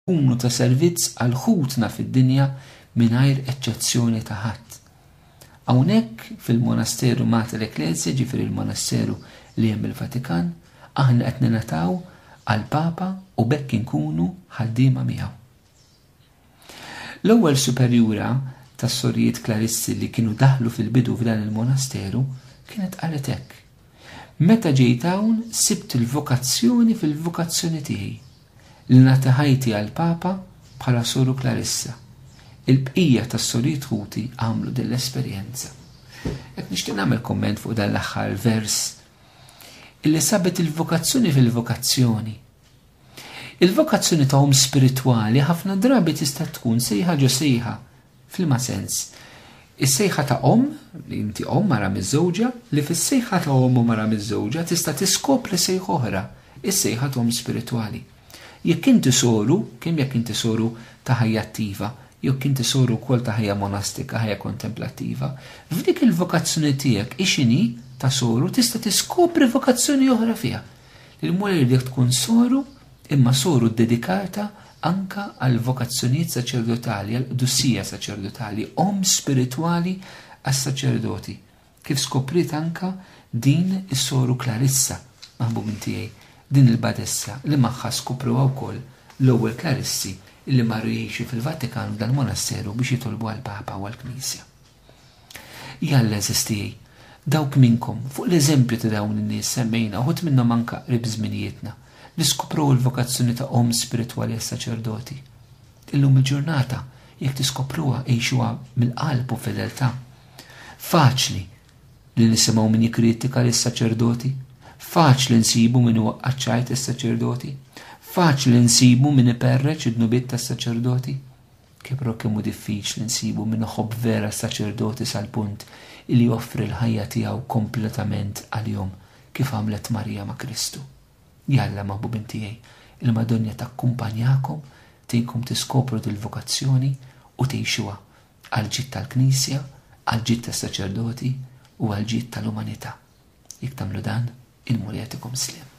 kunu ta' servizz għal ħutna fid-dinja mingħajr eċċezzjoni ta' ħadd. Hawnhekk fil-monasteru Mater Ecclesiae, ġifieri il-monasteru li hemm il-Vatikan, aħna qed ningħataw għall-Papa u bekk inkunu ħaddiema miegħu. L-ewwel superjura tas-Sorjiet Klarissi li kienu daħlu fil-bidu f'dan il-monasteru kienet qalet hekk: meta ġejt hawn sibt il-vokazzjoni fil-vokazzjoni tiegħi li nataħajti għall-Papa bħala Soru Clarissa. Il-bqija tas-Sorjiet Ħuti għamlu din l-esperjenza. Qed nixtieq nagħmel komment fuq dan l-aħħar vers illi sabet il-vokazzjoni fil-vokazzjoni. Il-vokazzjoni ta' spiritwali ħafna drabi tista' tkun sejħa ġo sejħa, fil-ma sens. Is-sejħa ta' li inti mara miż-żewġa, li fis-sejħa ta' u mara miż-żewġa tista' tiskopri sejħa oħra, is-sejħa ta' spiritwali. Jekk inti soru, kemm jekk inti soru ta' ħajja attiva, jekk inti soru wkoll ta' ħajja monastika, ħajja kontemplattiva, f'dik il-vokazzjoni tiegħek ixini ta' soru tista' tiskopri vokazzjoni oħra fiha. Il-mwera li tkun soru, imma soru dedikata anka għal vokazzjonijiet saċerdotali, għal qdussija saċerdotali, spiritwali għas-saċerdoti. Kif skoprit anka din is-Soru Clarissa, maħbubin tiegħi, din il-badessa li magħha skopruha wkoll l-ewwel Klarissi illi marru jgħixu fil-Vatikan dal-monasteru biex jitolbu għall-Papa u għall-Knisja. Jalla eżistijaj, dawk minnkom fuq l-eżempju ta' dawn in-nies semmejna uħud minnhom anka qrib żminijietna li skopru l-vokazzjoni ta' spiritwali għas-saċerdoti. Illum il-ġurnata jekk tiskopruha għejxuha mill-qalb u fidelsità. Faċli li nisimgħu min jikkritika lis-saċerdoti, faċli nsibu min huwa qaċċajt is-saċerdoti, faċli nsibu min iperreċ id-nubiet tas-saċerdoti. Kibru kemm hu diffiċli nsibu min iħobb vera s-saċerdoti sal-punt li joffri l-ħajja tiegħu kompletament għalihom kif għamlet Marija ma' Kristu. Jalla maħbubin tiegħi, il-Madonna takkumpanjakom tejkom tiskopru dil-vokazzjoni u tgħixuha għal-ġid tal-Knisja, għal-ġid tas-saċerdoti u għal-ġid tal-umanità. Jekk tagħmlu dan, il-murietikom slim.